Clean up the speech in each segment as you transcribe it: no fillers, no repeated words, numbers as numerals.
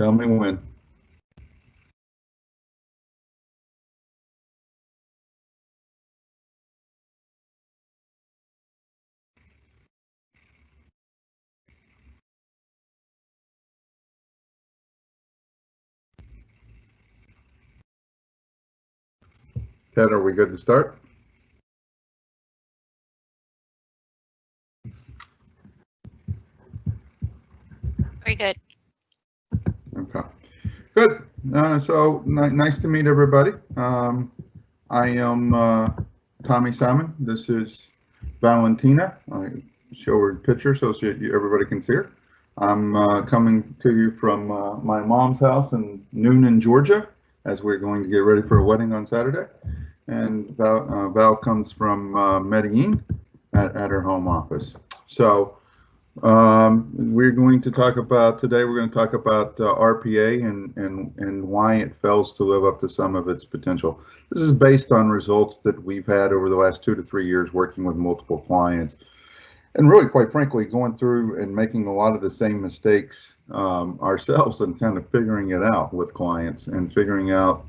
Tell me when. Ted, are we good to start? Very good. Okay, good. So nice to meet everybody. I am Tommy Simon. This is Valentina. I show her picture so everybody can see her. I'm coming to you from my mom's house in Noonan, Georgia, as we're going to get ready for a wedding on Saturday. And Val comes from Medellin at her home office. So we're going to talk about RPA and why it fails to live up to some of its potential. This is based on results that we've had over the last 2 to 3 years working with multiple clients, and really, quite frankly, going through and making a lot of the same mistakes ourselves and kind of figuring it out with clients and figuring out,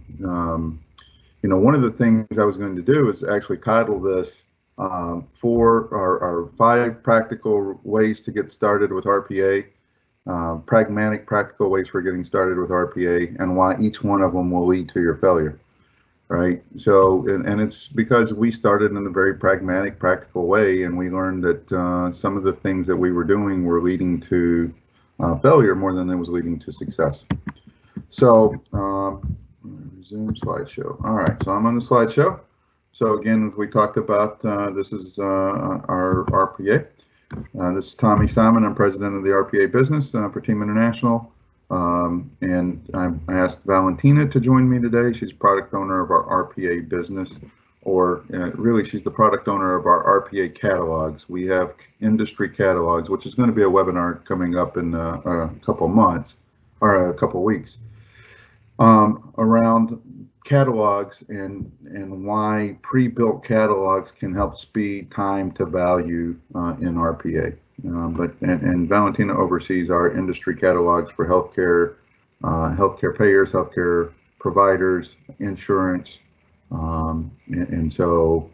one of the things I was going to do is actually title this for our 5 practical ways to get started with RPA, pragmatic practical ways for getting started with RPA, and why each one of them will lead to your failure, right? So, and it's because we started in a very pragmatic, practical way, and we learned that some of the things that we were doing were leading to failure more than it was leading to success. So, resume slideshow. All right, so I'm on the slideshow. So again, as we talked about, this is our RPA. This is Tommy Simon. I'm president of the RPA business for Team International. And I asked Valentina to join me today. She's product owner of our RPA business, or really she's the product owner of our RPA catalogs. We have industry catalogs, which is going to be a webinar coming up in a couple months or a couple weeks around catalogs and why pre-built catalogs can help speed time to value in RPA. And Valentina oversees our industry catalogs for healthcare, healthcare payers, healthcare providers, insurance, and so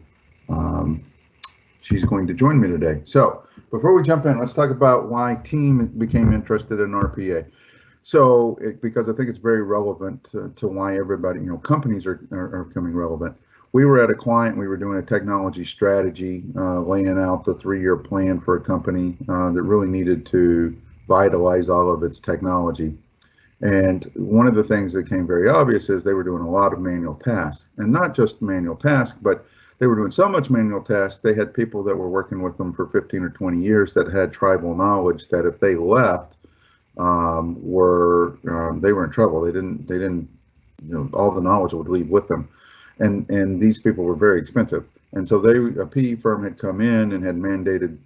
she's going to join me today. So before we jump in, let's talk about why Team became interested in RPA. So, because I think it's very relevant to why everybody, companies are becoming relevant. We were at a client, we were doing a technology strategy, laying out the 3-year plan for a company that really needed to vitalize all of its technology. And one of the things that became very obvious is they were doing a lot of manual tasks, and not just manual tasks, but they were doing so much manual tasks, they had people that were working with them for 15 or 20 years that had tribal knowledge that if they left, they were in trouble. They didn't, all the knowledge would leave with them, and these people were very expensive. And so a PE firm had come in and had mandated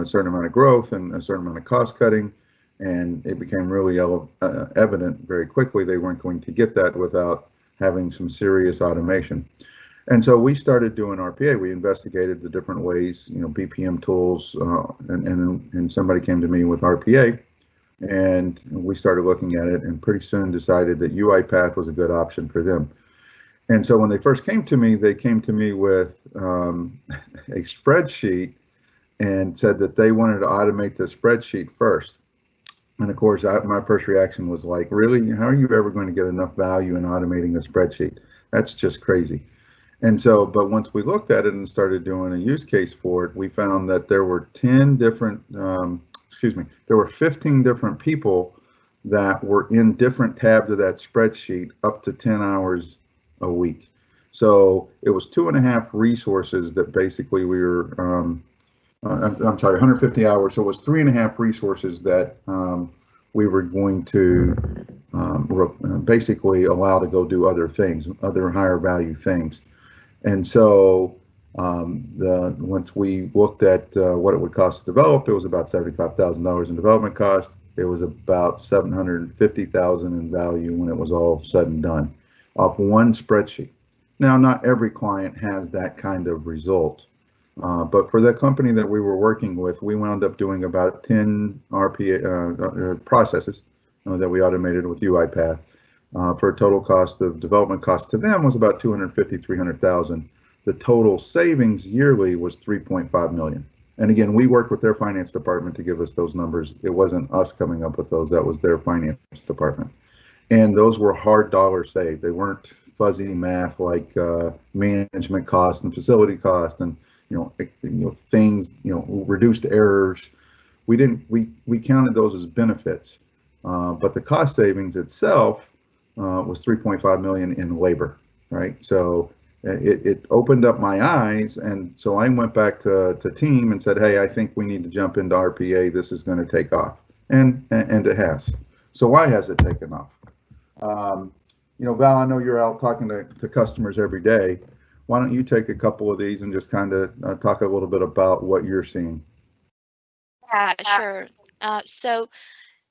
a certain amount of growth and a certain amount of cost cutting, and it became really evident very quickly they weren't going to get that without having some serious automation. And so we started doing RPA. We investigated the different ways, BPM tools, and somebody came to me with RPA. And we started looking at it and pretty soon decided that UiPath was a good option for them. And so when they first came to me, they came to me with a spreadsheet and said that they wanted to automate the spreadsheet first. And of course, my first reaction was like, really? How are you ever going to get enough value in automating a spreadsheet? That's just crazy. And so, but once we looked at it and started doing a use case for it, we found that there were 15 different people that were in different tabs of that spreadsheet up to 10 hours a week. So it was 2.5 resources that basically we were, 150 hours. So it was 3.5 resources that we were going to basically allow to go do other things, other higher value things. And so once we looked at what it would cost to develop, it was about $75,000 in development cost. It was about $750,000 in value when it was all said and done off one spreadsheet. Now, not every client has that kind of result, but for the company that we were working with, we wound up doing about 10 RPA processes that we automated with UiPath for a total cost of development cost to them was about 250, 300,000. The total savings yearly was 3.5 million. And again, we worked with their finance department to give us those numbers. It wasn't us coming up with those. That was their finance department. And those were hard dollars saved. They weren't fuzzy math like management cost and facility cost and things, reduced errors. We counted those as benefits, but the cost savings itself was 3.5 million in labor, right? So it opened up my eyes, and so I went back to team and said, hey, I think we need to jump into RPA. This is going to take off, and it has. So why has it taken off? Val, I know you're out talking to customers every day. Why don't you take a couple of these and just kind of talk a little bit about what you're seeing? Yeah, sure.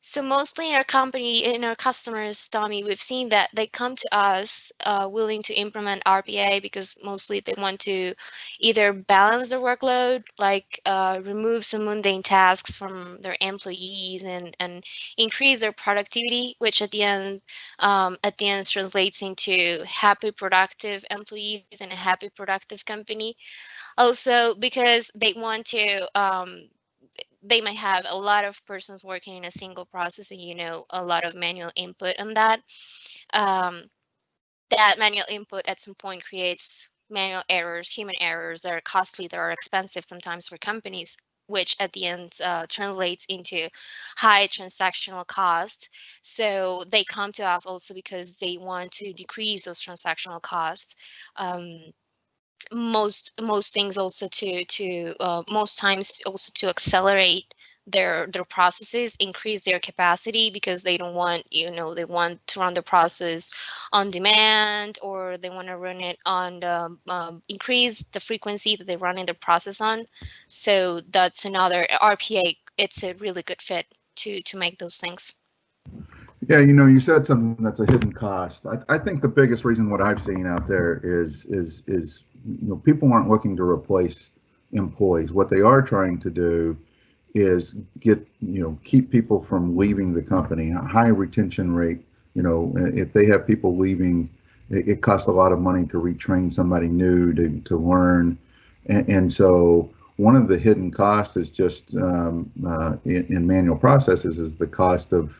So mostly in our company, in our customers, Tommy, we've seen that they come to us willing to implement RPA because mostly they want to either balance their workload, like remove some mundane tasks from their employees and increase their productivity, which at the end translates into happy, productive employees and a happy, productive company. Also, because they want to they might have a lot of persons working in a single process and a lot of manual input on that. That manual input at some point creates manual errors, human errors that are costly, that are expensive sometimes for companies, which at the end translates into high transactional costs. So they come to us also because they want to decrease those transactional costs. Most things also to most times also to accelerate their processes, increase their capacity, because they don't want they want to run the process on demand, or they want to run it on increase the frequency that they run in the process on. So that's another RPA. It's a really good fit to make those things. Yeah, you said something that's a hidden cost. I think the biggest reason what I've seen out there is people aren't looking to replace employees. What they are trying to do is keep people from leaving the company. A high retention rate. If they have people leaving, it costs a lot of money to retrain somebody new to learn, and so one of the hidden costs is just in manual processes is the cost of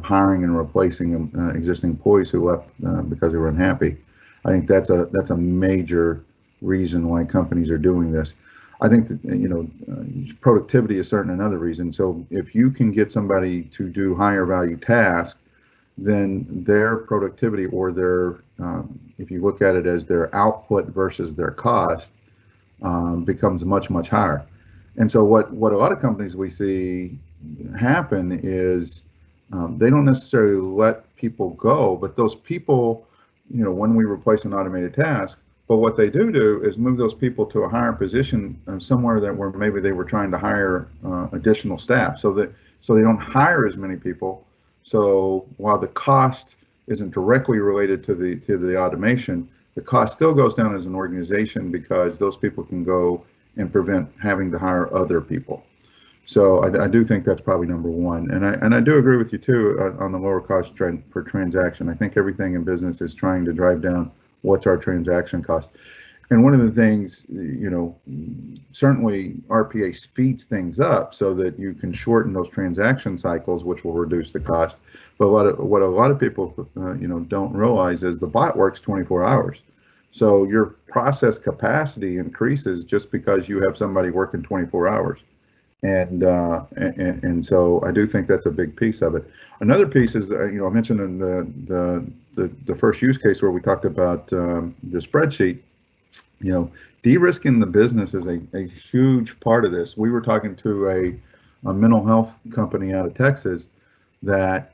hiring and replacing existing employees who left because they were unhappy. I think that's a major reason why companies are doing this. I think that productivity is certainly another reason. So if you can get somebody to do higher value tasks, then their productivity, or their if you look at it as their output versus their cost, becomes much higher. And so what a lot of companies we see happen is they don't necessarily let people go, but those people, when we replace an automated task, but what they do is move those people to a higher position somewhere where maybe they were trying to hire additional staff, so they don't hire as many people. So while the cost isn't directly related to the automation, the cost still goes down as an organization because those people can go and prevent having to hire other people. So I do think that's probably number one, and I do agree with you too on the lower cost trend per transaction. I think everything in business is trying to drive down what's our transaction cost. And one of the things, certainly RPA speeds things up so that you can shorten those transaction cycles, which will reduce the cost. But what a lot of people, don't realize is the bot works 24 hours. So your process capacity increases just because you have somebody working 24 hours. And so I do think that's a big piece of it. Another piece is, I mentioned in the first use case where we talked about the spreadsheet, de-risking the business is a huge part of this. We were talking to a mental health company out of Texas that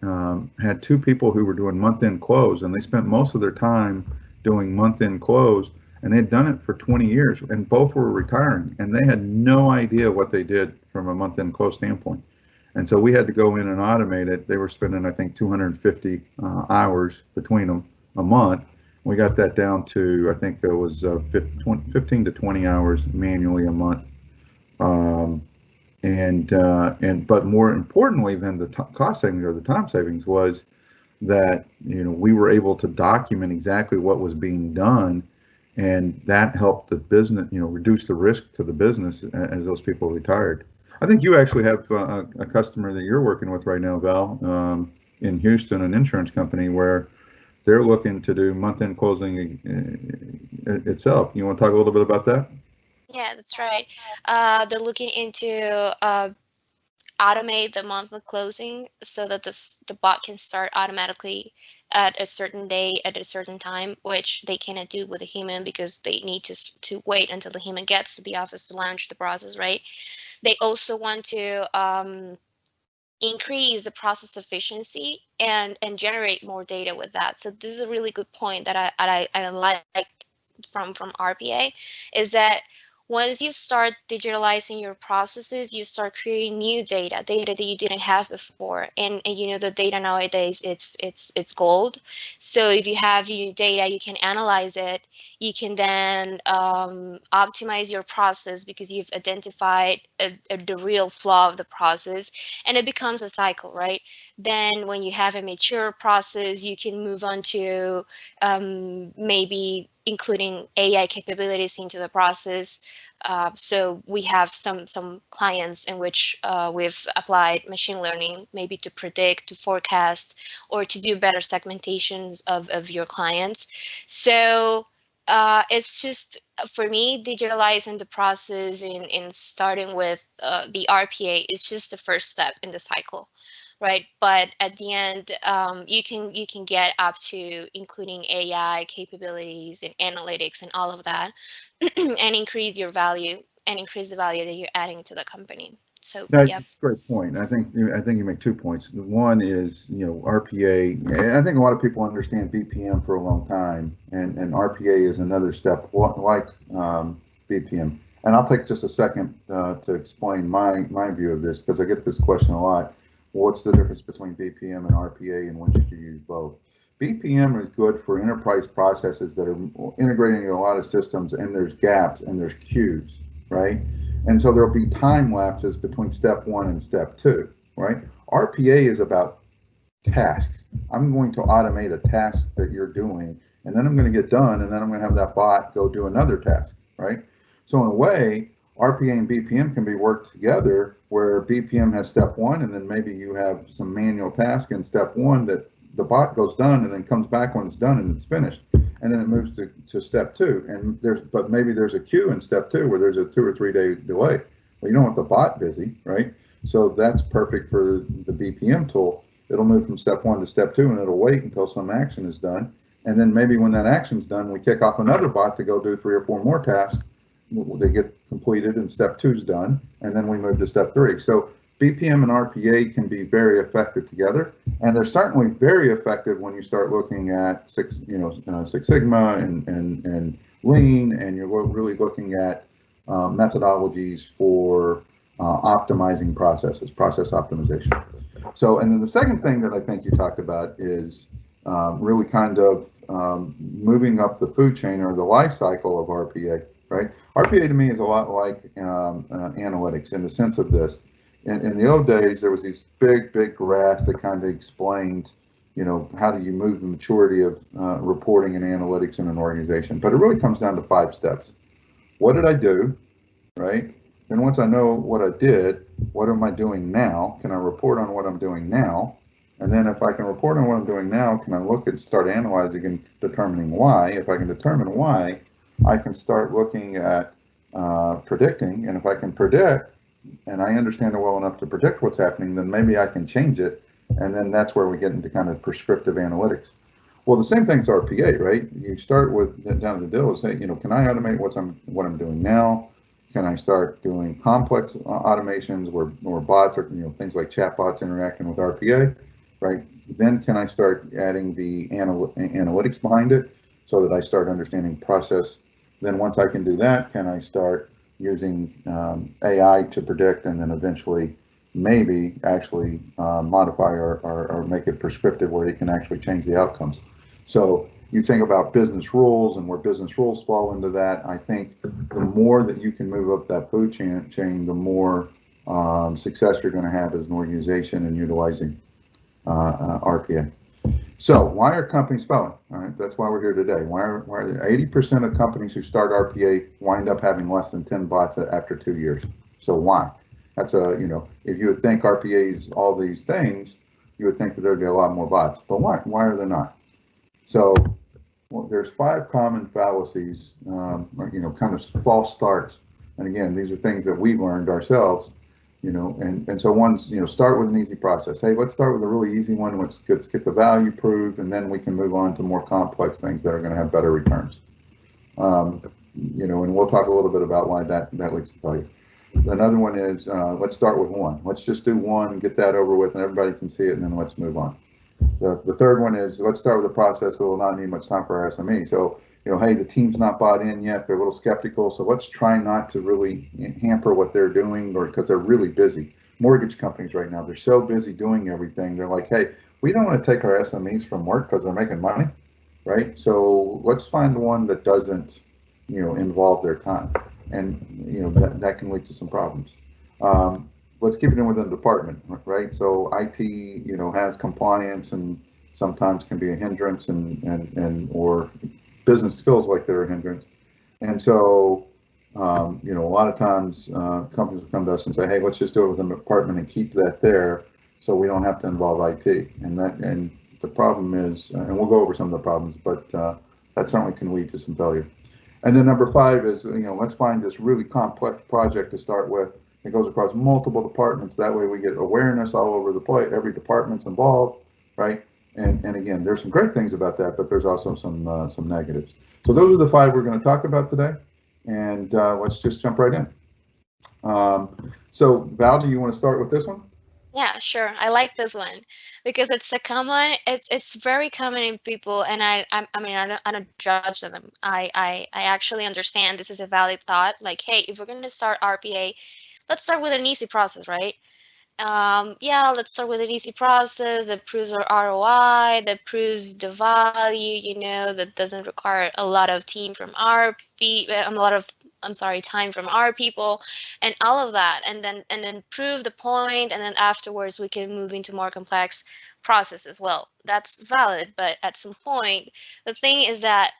had two people who were doing month-end close, and they spent most of their time doing month-end close, and they'd done it for 20 years, and both were retiring, and they had no idea what they did from a month-end close standpoint. And so we had to go in and automate it. They were spending, I think, 250 hours between them a month. We got that down to, I think it was 15 to 20 hours manually a month. And But more importantly than the cost savings or the time savings was that we were able to document exactly what was being done, and that helped the business reduce the risk to the business as those people retired. I think you actually have a customer that you're working with right now, Val, in Houston, an insurance company where they're looking to do month-end closing itself. You want to talk a little bit about that? Yeah, that's right. They're looking into automate the monthly closing so that the bot can start automatically at a certain day at a certain time, which they cannot do with a human because they need to wait until the human gets to the office to launch the process, right? They also want to increase the process efficiency and generate more data with that. So this is a really good point that I like from RPA, is that once you start digitalizing your processes, you start creating new data that you didn't have before. And the data nowadays, it's gold. So if you have new data, you can analyze it. You can then optimize your process because you've identified the real flaw of the process, and it becomes a cycle, right? Then when you have a mature process, you can move on to maybe including AI capabilities into the process. So we have some clients in which we've applied machine learning, maybe to predict, to forecast, or to do better segmentations of your clients. So it's just, for me, digitalizing the process in starting with the RPA is just the first step in the cycle, right? But at the end, you can get up to including AI capabilities and analytics and all of that, and increase your value and increase the value that you're adding to the company. So That's yeah. a great point. I think you make 2 points. One is RPA. I think a lot of people understand BPM for a long time, and RPA is another step like BPM. And I'll take just a second to explain my view of this, because I get this question a lot. What's the difference between BPM and RPA, and when should you use both? BPM is good for enterprise processes that are integrating into a lot of systems, and there's gaps and there's queues, right? And so there'll be time lapses between step 1 and step 2, right? RPA is about tasks. I'm going to automate a task that you're doing, and then I'm going to get done, and then I'm going to have that bot go do another task, right? So in a way, RPA and BPM can be worked together, where BPM has step 1, and then maybe you have some manual task in step 1 that the bot goes done and then comes back when it's done and it's finished. And then it moves to step 2. And but maybe there's a queue in step 2 where there's a 2 or 3 day delay. Well, you don't want the bot busy, right? So that's perfect for the BPM tool. It'll move from step 1 to step 2, and it'll wait until some action is done. And then maybe when that action's done, we kick off another bot to go do 3 or 4 more tasks. They get completed and step 2's done, and then we move to step 3. So BPM and RPA can be very effective together, and they're certainly very effective when you start looking at Six Sigma and Lean, and you're really looking at methodologies for optimizing processes, process optimization. So, and then the second thing that I think you talked about is really kind of moving up the food chain or the life cycle of RPA, right? RPA to me is a lot like analytics in the sense of this. In the old days, there was these big graphs that kind of explained, how do you move the maturity of reporting and analytics in an organization. But it really comes down to 5 steps. What did I do, right? Then once I know what I did, what am I doing now? Can I report on what I'm doing now? And then if I can report on what I'm doing now, can I look and start analyzing and determining why? If I can determine why, I can start looking at predicting. And if I can predict, and I understand it well enough to predict what's happening, then maybe I can change it. And then that's where we get into kind of prescriptive analytics. Well, the same thing's RPA, right? You start with down to the deal, say, can I automate what I'm doing now? Can I start doing complex automations where bots are, things like chatbots interacting with RPA, right? Then can I start adding the analytics behind it so that I start understanding process? Then once I can do that, can I start using AI to predict, and then eventually maybe actually modify or make it prescriptive where you can actually change the outcomes. So you think about business rules and where business rules fall into that. I think the more that you can move up that food chain, the more success you're going to have as an organization in utilizing RPA. So why are companies failing? All right, that's why we're here today. Why are 80% of companies who start RPA wind up having less than 10 bots after 2 years? So why? That's if you would think RPA is all these things, you would think that there'd be a lot more bots. But why are there not? So there's 5 common fallacies, or, kind of false starts. And again, these are things that we've learned ourselves. And so one's, start with an easy process. Hey, let's start with a really easy one. Let's get the value proved, and then we can move on to more complex things that are going to have better returns. And we'll talk a little bit about why that leads to value. Another one is let's start with one. Let's just do one, get that over with, and everybody can see it, and then let's move on. The third one is let's start with a process that will not need much time for our SME. So, hey, the team's not bought in yet. They're a little skeptical. So let's try not to really hamper what they're doing, or because they're really busy. Mortgage companies right now, they're so busy doing everything. They're like, hey, we don't want to take our SMEs from work because they're making money, right? So let's find one that doesn't, involve their time. And, that can lead to some problems. Let's keep it in within the department, right? So IT, has compliance and sometimes can be a hindrance or business feels like they're a hindrance. And so, a lot of times companies will come to us and say, hey, let's just do it within the department and keep that there so we don't have to involve IT. And the problem is, and we'll go over some of the problems, but that certainly can lead to some failure. And then number 5 is, let's find this really complex project to start with. It goes across multiple departments. That way we get awareness all over the place. Every department's involved, right? And again, there's some great things about that, but there's also some negatives. So those are the 5 we're going to talk about today. And let's just jump right in. So Val, do you want to start with this one? Yeah, sure. I like this one because it's very common in people, and I don't judge them. I actually understand this is a valid thought. Like, hey, if we're going to start RPA, let's start with an easy process, right? Let's start with an easy process that proves our ROI, that proves the value, that doesn't require a lot of time from our people, and all of that, and then prove the point, and then afterwards we can move into more complex process as well. That's valid, but at some point, the thing is that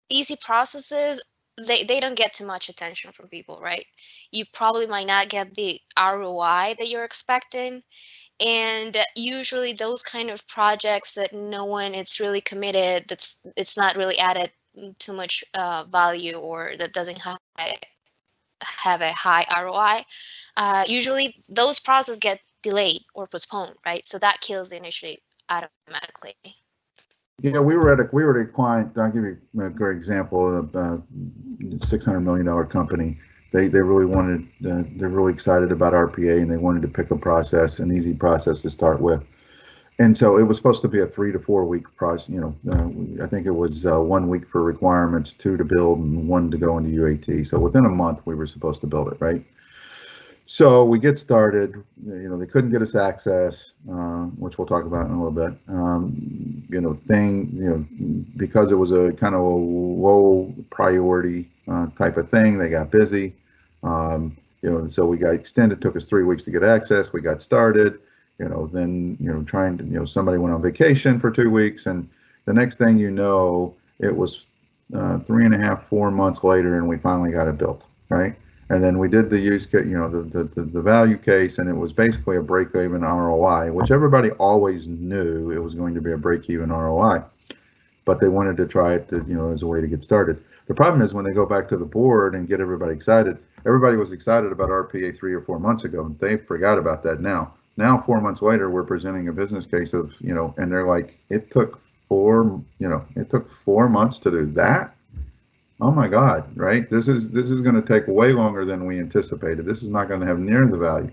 easy processes, they don't get too much attention from people, right? You probably might not get the ROI that you're expecting. And usually those kind of projects that no one is really committed, it's not really added too much value, or that doesn't have a high ROI. Usually those processes get delayed or postponed, right? So that kills the initiative automatically. Yeah, we were at a client. I'll give you a great example of a $600 million company. They really wanted, they're really excited about RPA, and they wanted to pick a process, an easy process to start with. And so it was supposed to be a 3 to 4 week process. I think it was 1 week for requirements, 2 to build, and 1 to go into UAT. So within a month, we were supposed to build it, right? So we get started. They couldn't get us access, which we'll talk about in a little bit. Because it was a kind of a low priority type of thing, they got busy. So we got extended. Took us 3 weeks to get access. We got started. Then trying to somebody went on vacation for 2 weeks, and the next thing it was 3.5, 4 months later, and we finally got it built, right? And then we did the use case, the value case, and it was basically a break-even ROI, which everybody always knew it was going to be a break-even ROI, but they wanted to try it as a way to get started. The problem is when they go back to the board and get everybody excited, everybody was excited about RPA 3 or 4 months ago, and they forgot about that now. Now, 4 months later, we're presenting a business case of, and they're like, it took 4 months to do that. Oh my God, right? This is going to take way longer than we anticipated. This is not going to have near the value,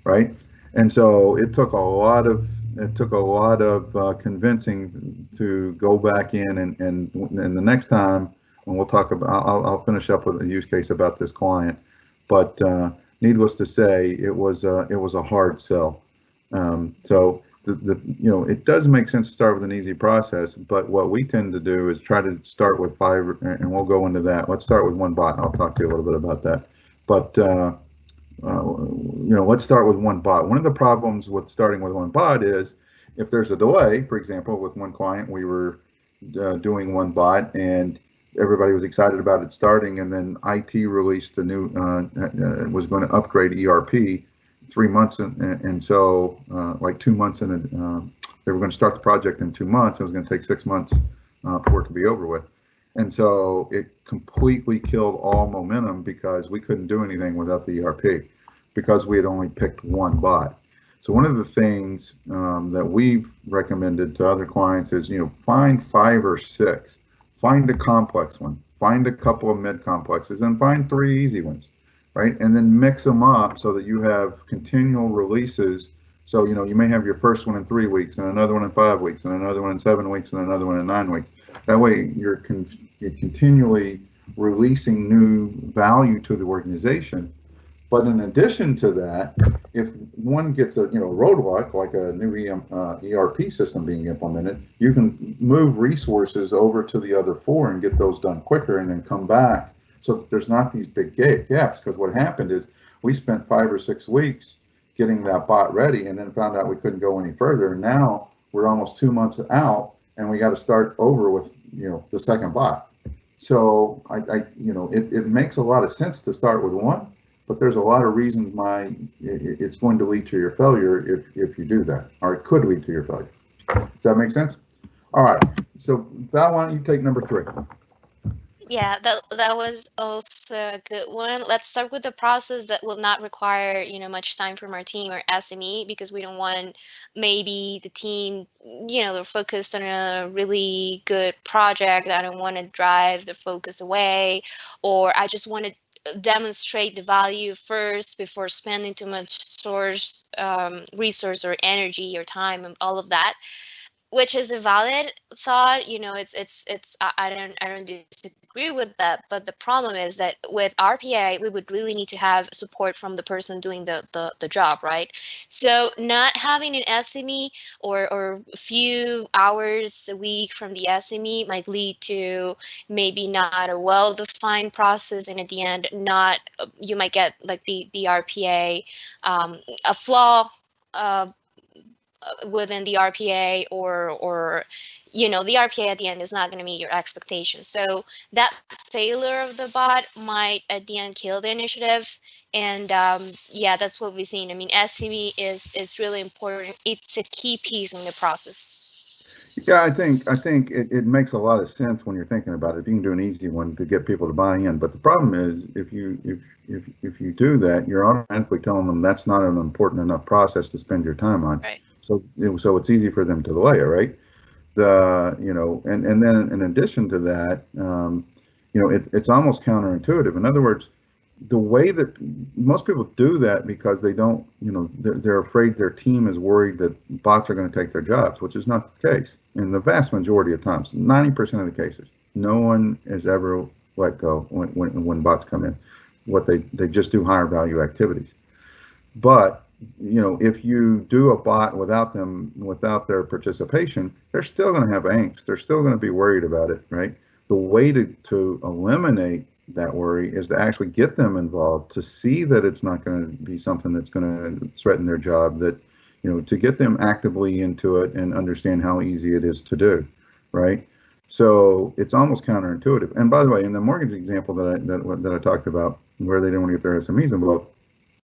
right? And so it took a lot of convincing to go back in and the next time, and we'll talk about. I'll finish up with a use case about this client, but needless to say, it was a hard sell. So it does make sense to start with an easy process, but what we tend to do is try to start with 5, and we'll go into that. Let's start with 1 bot. I'll talk to you a little bit about that. But let's start with one bot. One of the problems with starting with one bot is if there's a delay. For example, with one client, we were doing one bot and everybody was excited about it starting, and then IT released the new was going to upgrade ERP 3 months, and so like 2 months in, they were going to start the project in 2 months. It was going to take 6 months for it to be over with. And so it completely killed all momentum because we couldn't do anything without the ERP because we had only picked one bot. So one of the things that we've recommended to other clients is, find 5 or 6, find a complex one, find a couple of mid-complexes, and find 3 easy ones, right? And then mix them up so that you have continual releases. So, you may have your first one in 3 weeks, and another one in 5 weeks, and another one in 7 weeks, and another one in 9 weeks. That way you're continually releasing new value to the organization. But in addition to that, if one gets a roadblock, like a new ERP system being implemented, you can move resources over to the other 4 and get those done quicker, and then come back so that there's not these big gaps. Because what happened is we spent 5 or 6 weeks getting that bot ready, and then found out we couldn't go any further. And now we're almost 2 months out, and we got to start over with the second bot. So it makes a lot of sense to start with one, but there's a lot of reasons why it's going to lead to your failure if you do that, or it could lead to your failure. Does that make sense? All right. So Val, why don't you take number 3? Yeah, that was also a good one. Let's start with the process that will not require, much time from our team or SME, because we don't want maybe the team, they're focused on a really good project. I don't want to drive the focus away, or I just want to demonstrate the value first before spending too much resource or energy or time and all of that. Which is a valid thought. I don't disagree with that, but the problem is that with RPA we would really need to have support from the person doing the job, right? So not having an SME or a few hours a week from the SME might lead to maybe not a well-defined process, and at the end you might get like the RPA a flaw within the RPA, or the RPA at the end is not going to meet your expectations. So that failure of the bot might at the end kill the initiative. And yeah, that's what we've seen. I mean, SME is really important. It's a key piece in the process. Yeah, I think it makes a lot of sense when you're thinking about it. You can do an easy one to get people to buy in, but the problem is if you do that, you're automatically telling them that's not an important enough process to spend your time on. Right. So it's easy for them to delay it, right? And then in addition to that, it's almost counterintuitive. In other words, the way that most people do that because they don't, they're afraid their team is worried that bots are going to take their jobs, which is not the case. In the vast majority of times, 90% of the cases, no one is ever let go when bots come in. They just do higher value activities. But if you do a bot without their participation, they're still going to have angst. They're still going to be worried about it, right? The way to eliminate that worry is to actually get them involved, to see that it's not going to be something that's going to threaten their job, that to get them actively into it and understand how easy it is to do, right? So it's almost counterintuitive. And by the way, in the mortgage example that I talked about, where they didn't want to get their SMEs involved,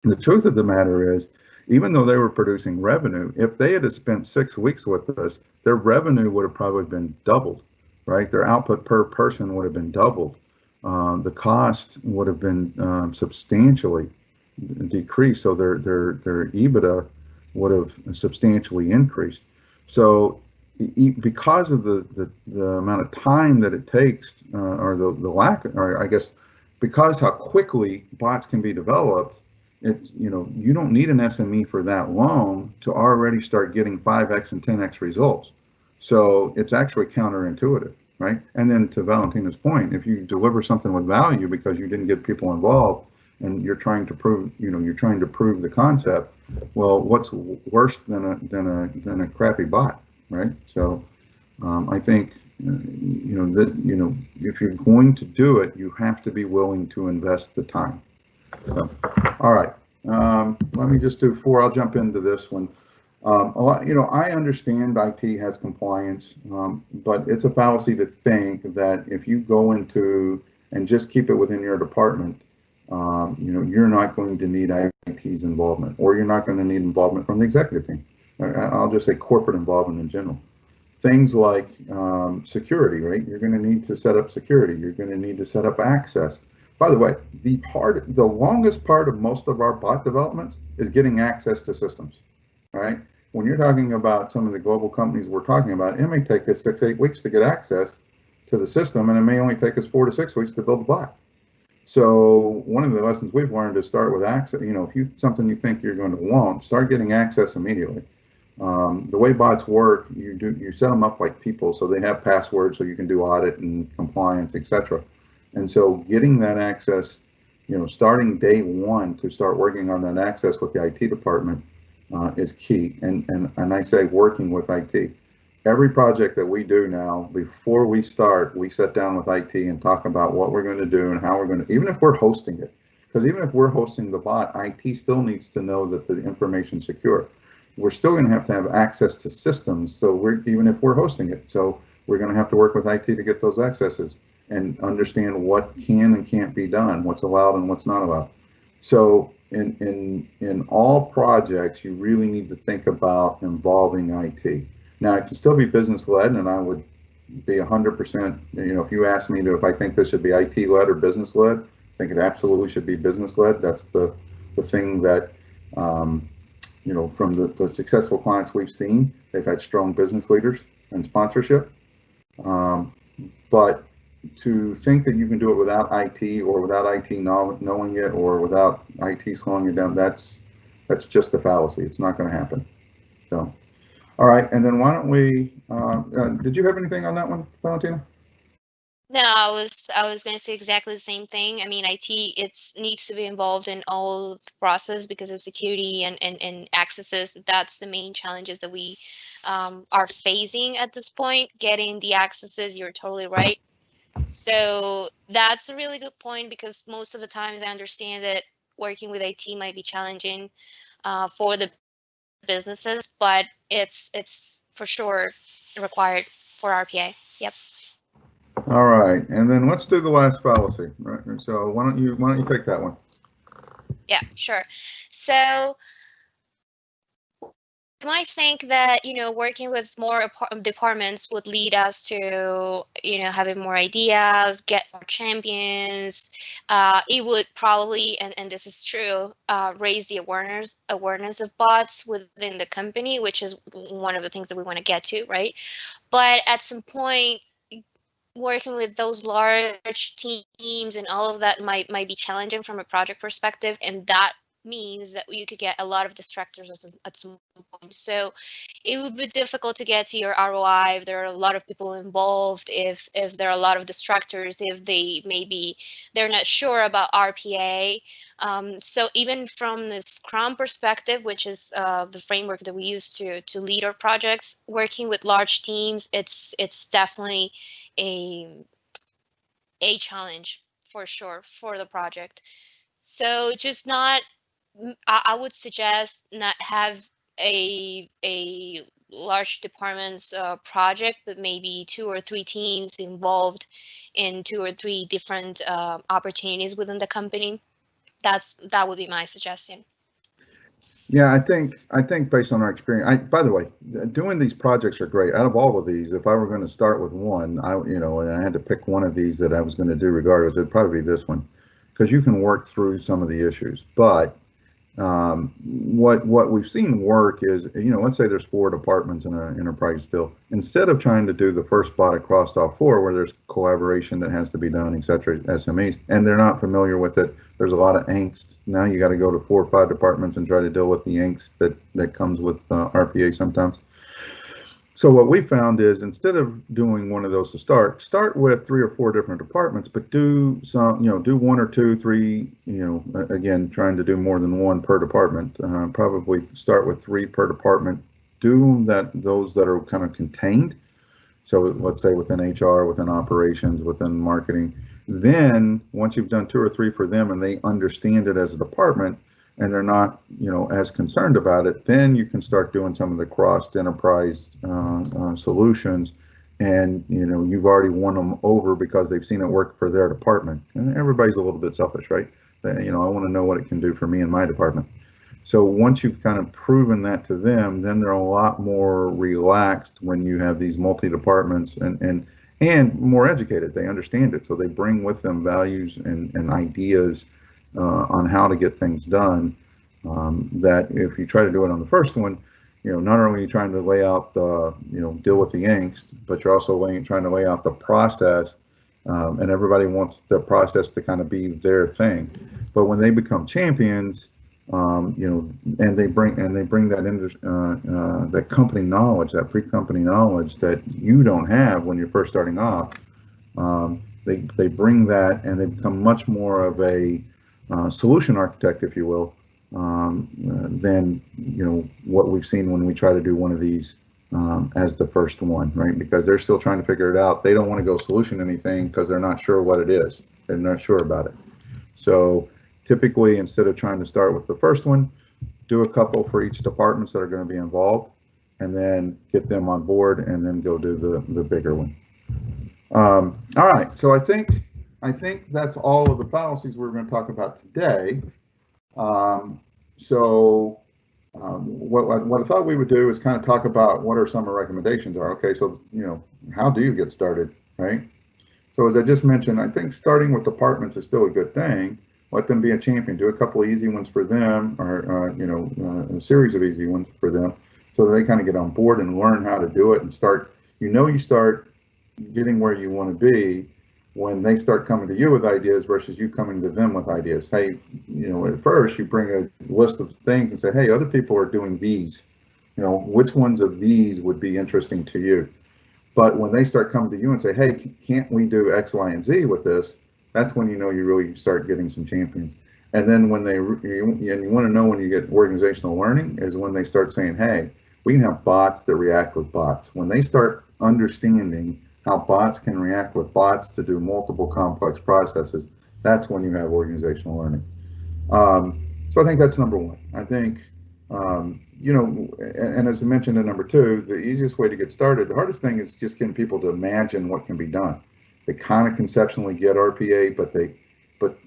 the truth of the matter is, even though they were producing revenue, if they had spent 6 weeks with us, their revenue would have probably been doubled, right? Their output per person would have been doubled. The cost would have been substantially decreased, so their EBITDA would have substantially increased. So because of the amount of time that it takes, or the lack, or I guess because how quickly bots can be developed, it's you don't need an SME for that long to already start getting 5x and 10x results. So it's actually counterintuitive, right? And then to Valentina's point, if you deliver something with value because you didn't get people involved and you're trying to prove the concept, well, what's worse than a crappy bot, right? So I think that if you're going to do it, you have to be willing to invest the time. So, all right. Let me just do 4. I'll jump into this one. A lot, I understand IT has compliance, but it's a fallacy to think that if you go into and just keep it within your department, you're not going to need IT's involvement, or you're not going to need involvement from the executive team. I'll just say corporate involvement in general. Things like security, right? You're going to need to set up security. You're going to need to set up access. By the way, the longest part of most of our bot developments is getting access to systems, right? When you're talking about some of the global companies we're talking about, it may take us 6-8 weeks to get access to the system, and it may only take us 4 to 6 weeks to build the bot. So one of the lessons we've learned is start with access. If something you think you're going to want, start getting access immediately. The way bots work, you set them up like people, so they have passwords, so you can do audit and compliance, etc. And so getting that access, starting day one to start working on that access with the IT department is key. And I say working with IT. Every project that we do now, before we start, we sit down with IT and talk about what we're going to do and how we're going to, even if we're hosting it, because even if we're hosting the bot, IT still needs to know that the information's secure. We're still going to have access to systems, so even if we're hosting it. So we're going to have to work with IT to get those accesses and understand what can and can't be done, what's allowed and what's not allowed. So in all projects, you really need to think about involving IT. Now, it can still be business-led, and I would be 100%, if you ask me if I think this should be IT-led or business-led, I think it absolutely should be business-led. That's the thing that, from the successful clients we've seen, they've had strong business leaders and sponsorship. But to think that you can do it without IT or without IT knowing it or without IT slowing you down, that's just a fallacy. It's not going to happen. So. All right, and then why don't we, did you have anything on that one, Valentina? No, I was going to say exactly the same thing. I mean, IT needs to be involved in all the process because of security and accesses. That's the main challenges that we are facing at this point. Getting the accesses, you're totally right. So that's a really good point because most of the times I understand that working with IT might be challenging for the businesses, but it's for sure required for RPA. Yep. All right, and then let's do the last fallacy. Right. So why don't you take that one? Yeah, sure. So you might think that working with more departments would lead us to having more ideas, get more champions. It would probably, and this is true, raise the awareness of bots within the company, which is one of the things that we want to get to, right? But at some point, working with those large teams and all of that might be challenging from a project perspective, and that means that you could get a lot of distractors at some point. So it would be difficult to get to your ROI if there are a lot of people involved, if there are a lot of distractors, if they're not sure about RPA. So even from the Scrum perspective, which is the framework that we use to lead our projects, working with large teams, it's definitely a challenge for sure for the project. So just not, I would suggest not have a large department's project, but maybe 2 or 3 teams involved in 2 or 3 different opportunities within the company. That would be my suggestion. Yeah, I think based on our experience, by the way, doing these projects are great. Out of all of these, if I were going to start with one, and I had to pick one of these that I was going to do regardless, it'd probably be this one, because you can work through some of the issues. But what we've seen work is, let's say there's 4 departments in an enterprise still. Instead of trying to do the first bot across all 4, where there's collaboration that has to be done, et cetera, SMEs, and they're not familiar with it, there's a lot of angst. Now you got to go to 4 or 5 departments and try to deal with the angst that comes with RPA sometimes. So what we found is, instead of doing one of those to start with 3 or 4 different departments, but do some, do 1 or 2, 3, again, trying to do more than 1 per department. Probably start with 3 per department. Do those that are kind of contained. So let's say within HR, within operations, within marketing. Then once you've done 2 or 3 for them and they understand it as a department, and they're not, as concerned about it, then you can start doing some of the cross enterprise solutions, and you've already won them over because they've seen it work for their department. And everybody's a little bit selfish, right? I want to know what it can do for me and my department. So once you've kind of proven that to them, then they're a lot more relaxed when you have these multi-departments and more educated. They understand it, so they bring with them values and ideas on how to get things done. That if you try to do it on the first one, not only are you trying to lay out the, deal with the angst, but you're also trying to lay out the process, and everybody wants the process to kind of be their thing. But when they become champions, and they bring that that company knowledge, that pre-company knowledge that you don't have when you're first starting off. They bring that, and they become much more of a solution architect, if you will, than what we've seen when we try to do one of these as the first one, right? Because they're still trying to figure it out. They don't want to go solution anything because they're not sure what it is. They're not sure about it. So typically, instead of trying to start with the first one, do a couple for each departments that are going to be involved, and then get them on board, and then go do the bigger one. All right, so I think that's all of the fallacies we're going to talk about today. What I thought we would do is kind of talk about what are some of the recommendations are. Okay, so how do you get started, right? So as I just mentioned, I think starting with departments is still a good thing. Let them be a champion. Do a couple of easy ones for them, or a series of easy ones for them, so that they kind of get on board and learn how to do it and start. You start getting where you want to be when they start coming to you with ideas versus you coming to them with ideas. Hey, at first you bring a list of things and say, hey, other people are doing these. Which ones of these would be interesting to you? But when they start coming to you and say, hey, can't we do X, Y, and Z with this? That's when you really start getting some champions. And then when you want to know when you get organizational learning is when they start saying, hey, we can have bots that react with bots. When they start understanding how bots can react with bots to do multiple complex processes, that's when you have organizational learning. So I think that's number one. I think, and as I mentioned in number two, the easiest way to get started, the hardest thing is just getting people to imagine what can be done. They kind of conceptually get RPA, but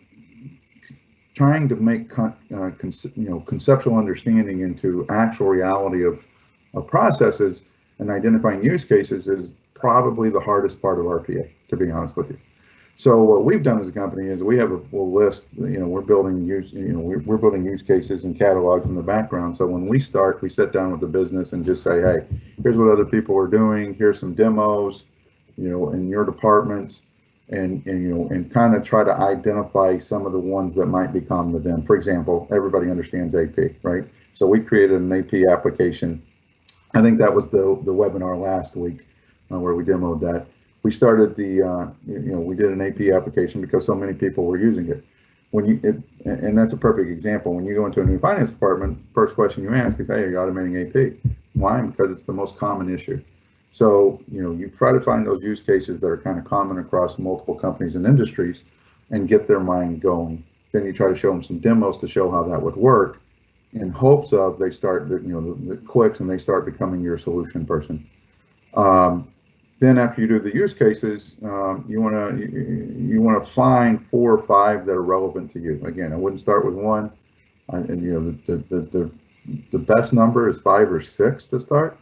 trying to make conceptual understanding into actual reality of processes and identifying use cases is probably the hardest part of RPA, to be honest with you. So what we've done as a company is we have a list. We're building use cases and catalogs in the background. So when we start, we sit down with the business and just say, hey, here's what other people are doing. Here's some demos, in your departments, and kind of try to identify some of the ones that might be common to them. For example, everybody understands AP, right? So we created an AP application. I think that was the webinar last week where we demoed that. We started we did an AP application because so many people were using it. And that's a perfect example. When you go into a new finance department, first question you ask is, hey, are you automating AP? Why? Because it's the most common issue. So, you try to find those use cases that are kind of common across multiple companies and industries and get their mind going. Then you try to show them some demos to show how that would work, in hopes of they start, the clicks, and they start becoming your solution person. Then after you do the use cases, you want to find 4 or 5 that are relevant to you. Again, I wouldn't start with one. The best number is 5 or 6 to start.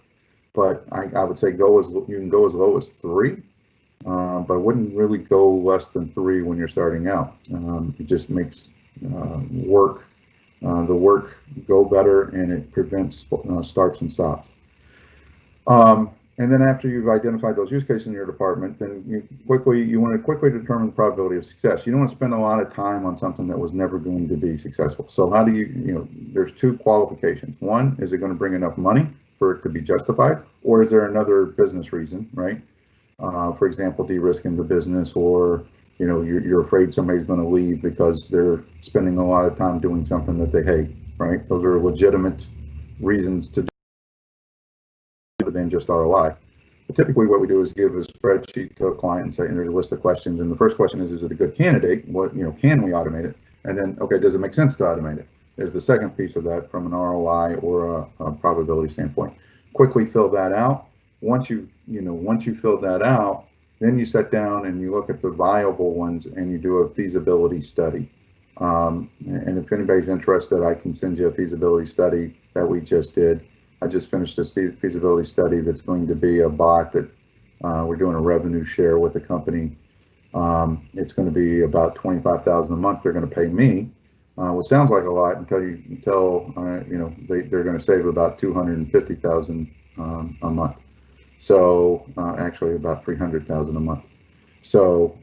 But I would say you can go as low as 3, but I wouldn't really go less than 3 when you're starting out. It just makes the work go better, and it prevents starts and stops. And then after you've identified those use cases in your department, then you want to quickly determine the probability of success. You don't want to spend a lot of time on something that was never going to be successful. So how do there's 2 qualifications. One, is it going to bring enough money for it to be justified, or is there another business reason, right? For example, de-risking the business, or you're afraid somebody's going to leave because they're spending a lot of time doing something that they hate, right? Those are legitimate reasons to do other than just ROI. But typically what we do is give a spreadsheet to a client and say, and there's a list of questions, and the first question is it a good candidate? What, can we automate it? And then, okay, does it make sense to automate it? is the second piece of that from an ROI or a probability standpoint. Quickly fill that out. Once you fill that out, then you sit down and you look at the viable ones and you do a feasibility study. And if anybody's interested, I can send you a feasibility study that we just did. I just finished a feasibility study that's going to be a bot that we're doing a revenue share with a company. It's going to be about $25,000 a month. They're going to pay me, which sounds like a lot until they're going to save about $250,000 a month. So actually about $300,000 a month. So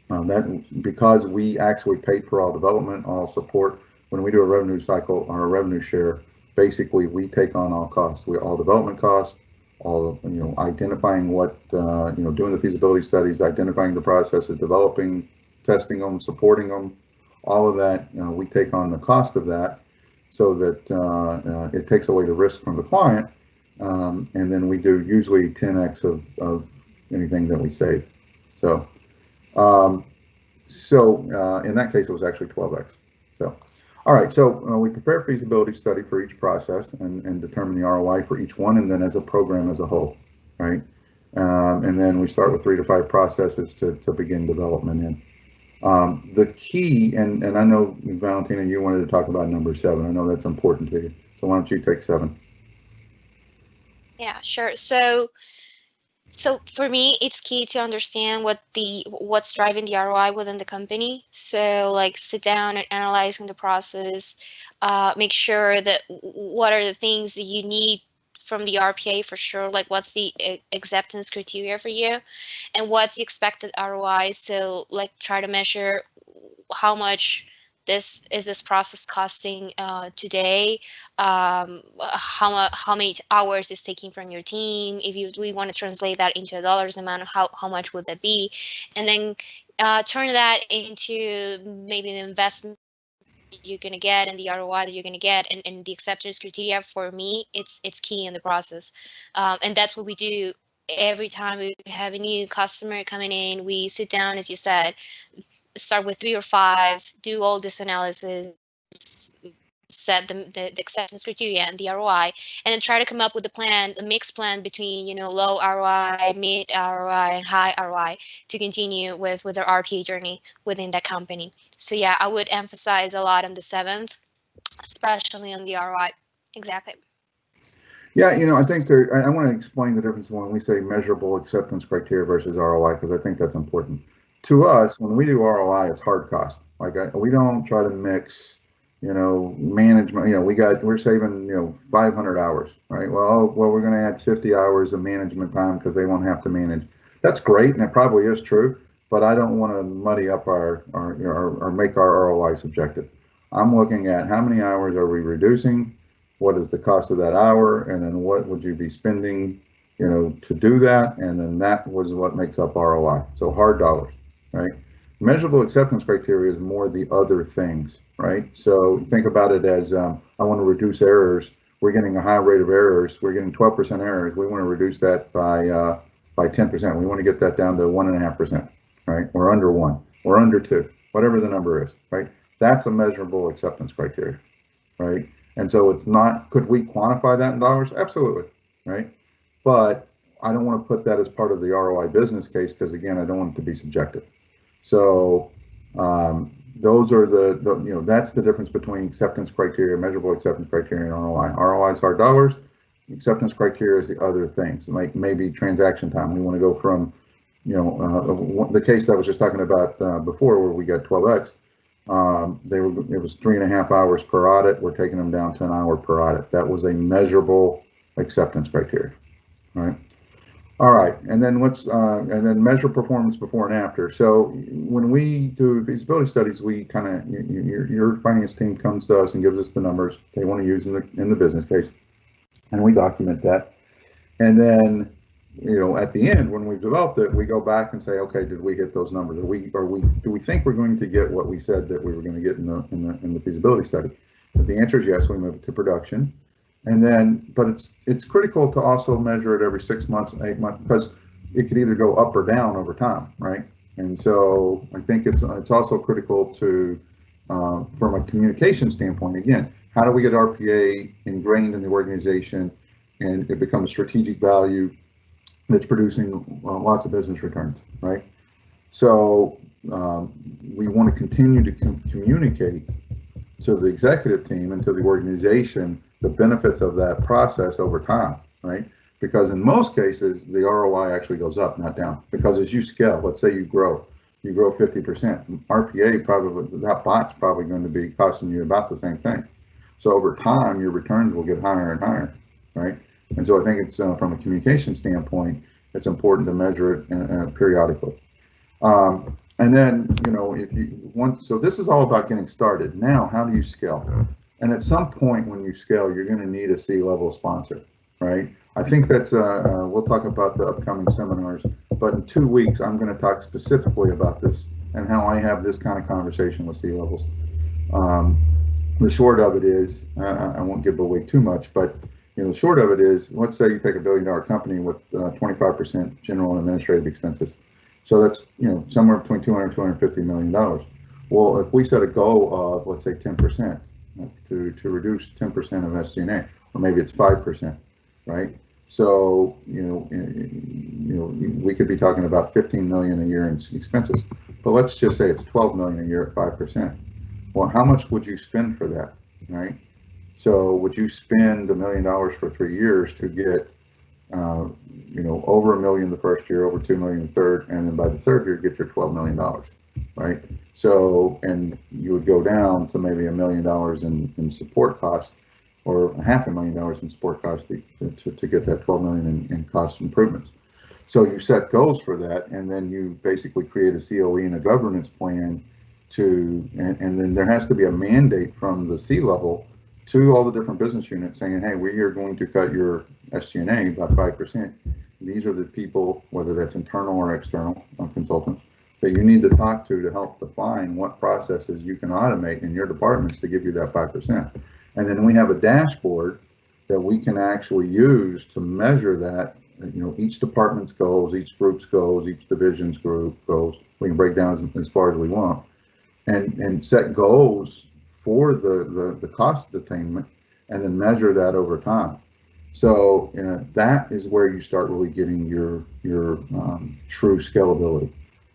that because we actually paid for all development, all support. When we do a revenue cycle or a revenue share, basically we take on all costs. All development costs, all identifying what doing the feasibility studies, identifying the processes, developing, testing them, supporting them, all of that. We take on the cost of that, so that it takes away the risk from the client. And then we do usually 10x of anything that we save. So, in that case, it was actually 12x. So, all right. So we prepare a feasibility study for each process and determine the ROI for each one, and then as a program as a whole, right? And then we start with 3 to 5 processes to begin development in. The key, and I know Valentina, you wanted to talk about number 7. I know that's important to you. So why don't you take 7? Yeah, sure. So for me, it's key to understand what's driving the ROI within the company. So like sit down and analyzing the process, make sure that what are the things that you need from the RPA for sure, like what's the acceptance criteria for you and what's the expected ROI. So like try to measure how much this process costing today, how many hours it's taking from your team. If we want to translate that into a dollars amount, how much would that be, and then turn that into maybe the investment you're going to get and the ROI that you're going to get, and the acceptance criteria. For me, it's key in the process, and that's what we do every time we have a new customer coming in. We sit down, as you said, start with 3 or 5, do all this analysis, set the acceptance criteria and the ROI, and then try to come up with a plan, a mixed plan between low ROI, mid ROI, and high ROI to continue with their RPA journey within that company. So yeah, I would emphasize a lot on the 7th, especially on the ROI. Exactly. Yeah, I think I want to explain the difference when we say measurable acceptance criteria versus ROI, because I think that's important. To us, when we do ROI, it's hard cost. Like we don't try to mix, management. We're saving 500 hours, right? Well, we're going to add 50 hours of management time because they won't have to manage. That's great, and it probably is true. But I don't want to muddy up or make our ROI subjective. I'm looking at how many hours are we reducing, what is the cost of that hour, and then what would you be spending, to do that, and then that was what makes up ROI. So hard dollars. Right? Measurable acceptance criteria is more the other things, right? So think about it as I want to reduce errors. We're getting a high rate of errors. We're getting 12% errors. We want to reduce that by 10%. We want to get that down to 1.5%, right? Or under 1, or under 2, whatever the number is, right? That's a measurable acceptance criteria, right? And so it's not, could we quantify that in dollars? Absolutely, right? But I don't want to put that as part of the ROI business case because, again, I don't want it to be subjective. So those are that's the difference between acceptance criteria, measurable acceptance criteria, and ROI. ROI is hard dollars. Acceptance criteria is the other things, like maybe transaction time. We want to go from, the case that I was just talking about before, where we got 12x. It was 3.5 hours per audit. We're taking them down to an hour per audit. That was a measurable acceptance criteria, right? All right, and then and then measure performance before and after. So when we do feasibility studies, we kind of your finance team comes to us and gives us the numbers they want to use in the business case, and we document that. And then at the end, when we've developed it, we go back and say, okay, did we hit those numbers? Do we think we're going to get what we said that we were going to get in the feasibility study? If the answer is yes, we move it to production. And then, but it's critical to also measure it every 6 months, 8 months, because it could either go up or down over time, right? And so I think it's also critical to from a communication standpoint, again, how do we get RPA ingrained in the organization and it becomes a strategic value that's producing lots of business returns, right? So we want to continue to communicate to the executive team and to the organization the benefits of that process over time, right? Because in most cases, the ROI actually goes up, not down. Because as you scale, let's say you grow 50%, RPA probably, that bot's probably going to be costing you about the same thing. So over time, your returns will get higher and higher, right? And so I think it's from a communication standpoint, it's important to measure it periodically. And then, you know, if you want, so this is all about getting started. Now, how do you scale? And at some point when you scale, you're going to need a C-level sponsor, right? I think that's, we'll talk about the upcoming seminars, but in 2 weeks, I'm going to talk specifically about this and how I have this kind of conversation with C-levels. The short of it is, I won't give away too much, but you know, the short of it is, let's say you take $1 billion company with 25% general and administrative expenses. So that's, you know, somewhere between $200 and $250 million. Well, if we set a goal of, let's say 10%, to reduce 10% of SG&A, or maybe it's 5%, right? So, you know, we could be talking about 15 million a year in expenses, but let's just say it's 12 million a year at 5%. Well, how much would you spend for that, right? So would you spend $1 million for 3 years to get, you know, over $1 million the first year, over 2 million the third, and then by the third year, get your $12 million, right? So, and you would go down to maybe $1 million in support costs, or $500,000 in support costs to get that 12 million in cost improvements. So you set goals for that, and then you basically create a COE and a governance plan to, and then there has to be a mandate from the C-level to all the different business units saying, hey, we are going to cut your SG&A by 5%. These are the people, whether that's internal or external consultants, that you need to talk to help define what processes you can automate in your departments to give you that 5%. And then we have a dashboard that we can actually use to measure that, you know, each department's goals, each group's goals, each division's group goals. We can break down as far as we want and set goals for the cost attainment and then measure that over time. So that is where you start really getting your true scalability.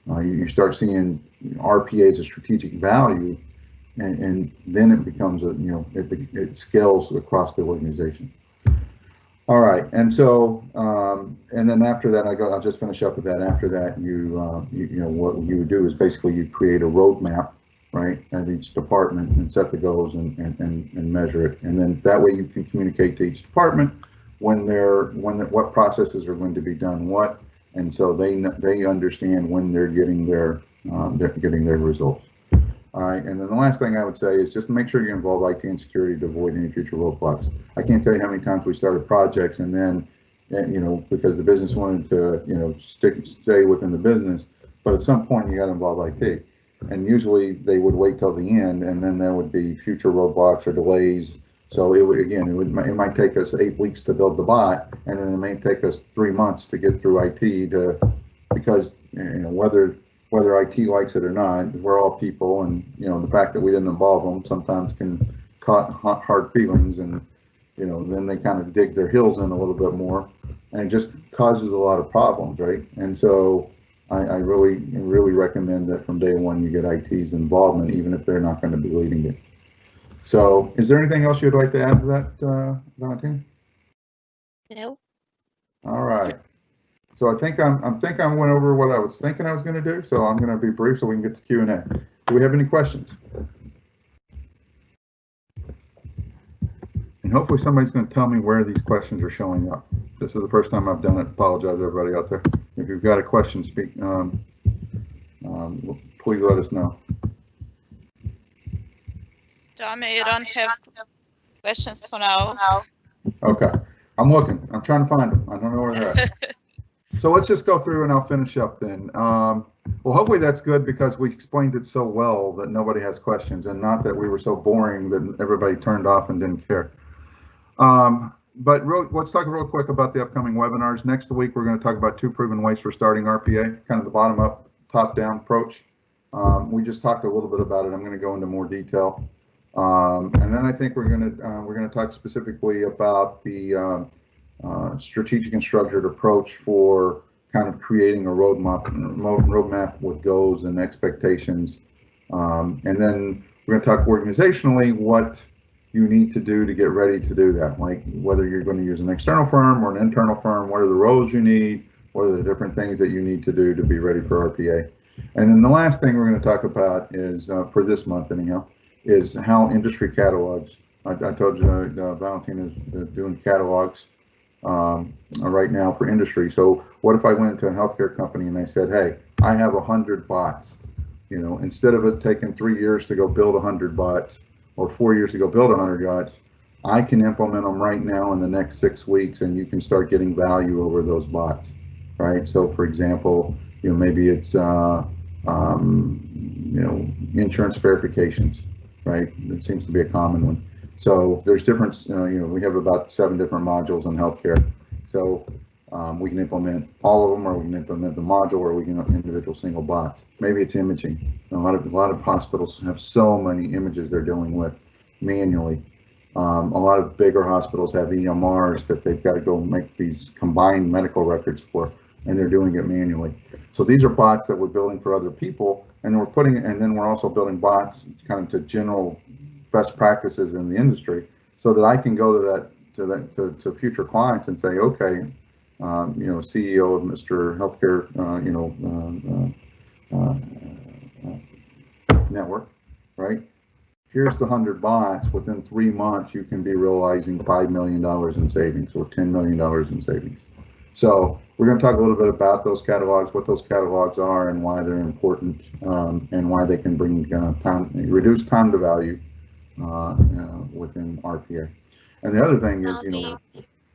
You start seeing RPA as a strategic value, and then it becomes a, you know, it scales across the organization. All right, and so and then after that, I'll just finish up with that. After that, you know, what you would do is basically you create a roadmap, right, at each department and set the goals and measure it, and then that way you can communicate to each department what processes are going to be done what, and so they understand when they're getting their results. All right, and then the last thing I would say is just make sure you involve IT and security to avoid any future roadblocks. I can't tell you how many times we started projects and then, you know, because the business wanted to, you know, stay within the business, but at some point you got to involve IT. And usually they would wait till the end, and then there would be future roadblocks or delays. So it might take us 8 weeks to build the bot, and then it may take us 3 months to get through IT because, you know, whether IT likes it or not, we're all people, and you know, the fact that we didn't involve them sometimes can cause hard feelings, and you know, then they kind of dig their heels in a little bit more, and it just causes a lot of problems, right? And so I really recommend that from day one you get IT's involvement, even if they're not going to be leading it. So, is there anything else you'd like to add to that, Valentina? No. All right. So I think I went over what I was thinking I was going to do. So I'm going to be brief so we can get to Q&A. Do we have any questions? And hopefully somebody's going to tell me where these questions are showing up. This is the first time I've done it. Apologize, everybody out there. If you've got a question, please let us know. Tommy, you don't have questions for now. Okay, I'm looking. I'm trying to find them. I don't know where they're at. So let's just go through and I'll finish up then. Well, hopefully that's good because we explained it so well that nobody has questions, and not that we were so boring that everybody turned off and didn't care. But let's talk real quick about the upcoming webinars. Next week, we're going to talk about 2 proven ways for starting RPA, kind of the bottom-up, top-down approach. We just talked a little bit about it. I'm going to go into more detail, and then I think we're going to talk specifically about the strategic and structured approach for kind of creating a roadmap with goals and expectations, and then we're going to talk organizationally what you need to do to get ready to do that, like whether you're going to use an external firm or an internal firm, what are the roles you need, what are the different things that you need to do to be ready for RPA. And then the last thing we're going to talk about is, for this month anyhow, is how industry catalogs. I told you Valentina is doing catalogs right now for industry. So what if I went into a healthcare company and they said, hey, I have 100 bots. You know, instead of it taking 3 years to go build 100 bots or 4 years to go build 100 bots, I can implement them right now in the next 6 weeks, and you can start getting value over those bots, right? So, for example, you know, maybe it's insurance verifications, right? It seems to be a common one. So there's different, we have about 7 different modules in healthcare. So we can implement all of them, or we can implement the module, or we can individual single bots. Maybe it's imaging. A lot of hospitals have so many images they're dealing with manually. A lot of bigger hospitals have EMRs that they've got to go make these combined medical records for, and they're doing it manually. So these are bots that we're building for other people, and then we're also building bots kind of to general best practices in the industry, so that I can go to future clients and say, okay, CEO of Mr. Healthcare, network, right? Here's the 100 bots. Within 3 months, you can be realizing $5 million in savings or $10 million in savings. So we're going to talk a little bit about those catalogs, what those catalogs are, and why they're important, and why they can bring reduce time to value within RPA. And the other thing is,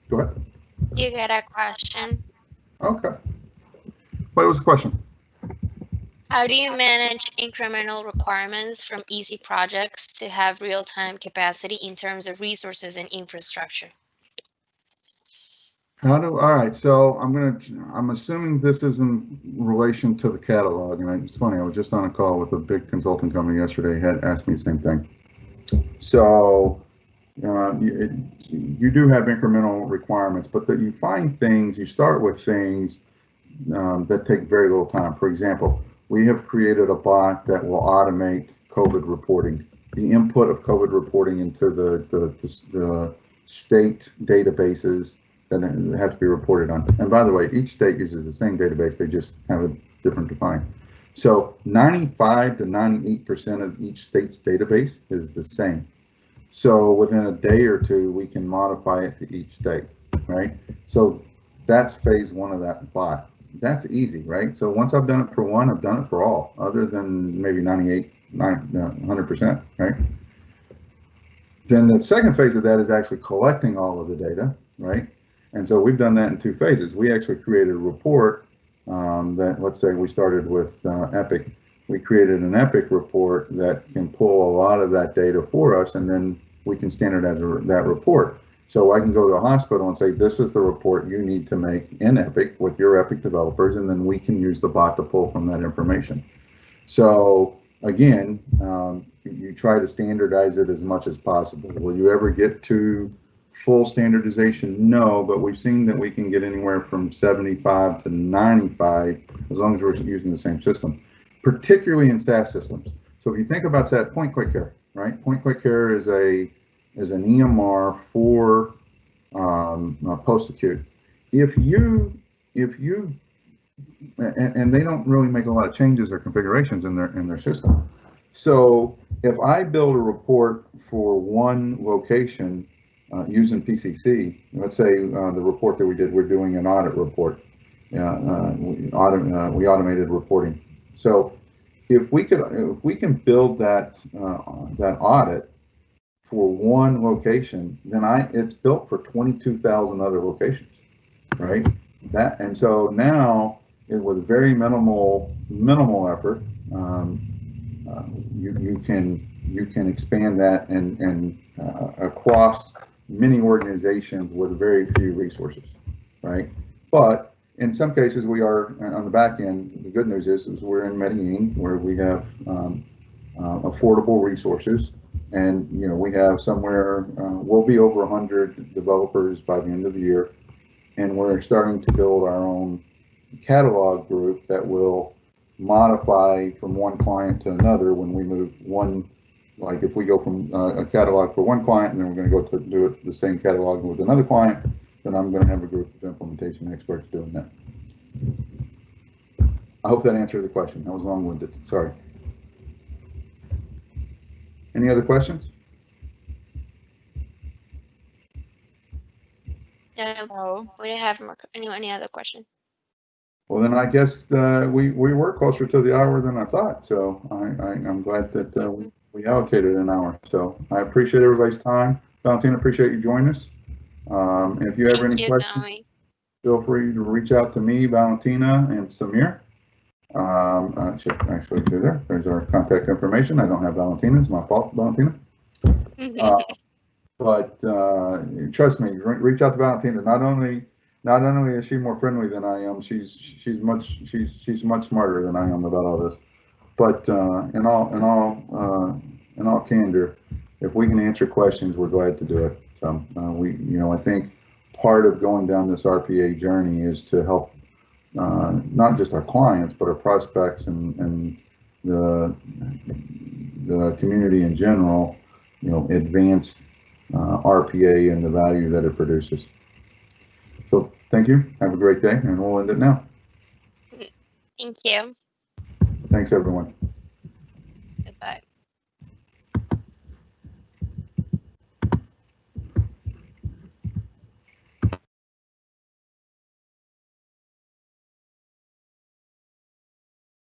go ahead. You got a question? Okay. What was the question? How do you manage incremental requirements from easy projects to have real-time capacity in terms of resources and infrastructure? All right, so I'm assuming this is in relation to the catalog, and it's funny, I was just on a call with a big consulting company yesterday, had asked me the same thing. So you do have incremental requirements, but that you find things, you start with things that take very little time. For example, we have created a bot that will automate COVID reporting, the input of COVID reporting into the state databases that have to be reported on. And by the way, each state uses the same database, they just have a different define. So 95 to 98% of each state's database is the same. So within a day or two, we can modify it to each state, right? So that's phase 1 of that bot. That's easy, right? So once I've done it for one, I've done it for all, other than maybe 100%, right? Then the second phase of that is actually collecting all of the data, right? And so we've done that in 2 phases. We actually created a report that, let's say we started with Epic. We created an Epic report that can pull a lot of that data for us, and then we can standardize that report. So I can go to a hospital and say, this is the report you need to make in Epic with your Epic developers, and then we can use the bot to pull from that information. So again, you try to standardize it as much as possible. Will you ever get to full standardization? No, but we've seen that we can get anywhere from 75 to 95 as long as we're using the same system, particularly in SaaS systems. So if you think about SaaS, Point Quick Care, right? Point Quick Care is an EMR for post-acute. If you and they don't really make a lot of changes or configurations in their system. So if I build a report for one location using PCC, let's say the report that we did, we're doing an audit report. We automated reporting. So if we can build that audit for one location, then it's built for 22,000 other locations, right? And so now, with very minimal effort, you can expand that and across many organizations with very few resources, right? But in some cases, we are on the back end. The good news is we're in Medellin, where we have affordable resources, and we have somewhere we'll be over 100 developers by the end of the year, and we're starting to build our own catalog group that will modify from one client to another when we move one. Like if we go from a catalog for one client and then we're going to go to do it the same catalog with another client, then I'm going to have a group of implementation experts doing that. I hope that answered the question. That was long-winded. Sorry. Any other questions? No. We don't have any other question. Well, then I guess we were closer to the hour than I thought. So I'm glad that we allocated an hour. So I appreciate everybody's time. Valentina, appreciate you joining us. And if you have any questions, Tommy. feel free to reach out to me, Valentina, and Samir. I should actually do there. There's our contact information. I don't have Valentina's. My fault, Valentina. But trust me, reach out to Valentina. Not only is she more friendly than I am, she's much smarter than I am about all this. But in all candor, if we can answer questions, we're glad to do it. So I think part of going down this RPA journey is to help not just our clients, but our prospects and the community in general, advance RPA and the value that it produces. So thank you. Have a great day, and we'll end it now. Thank you. Thanks, everyone.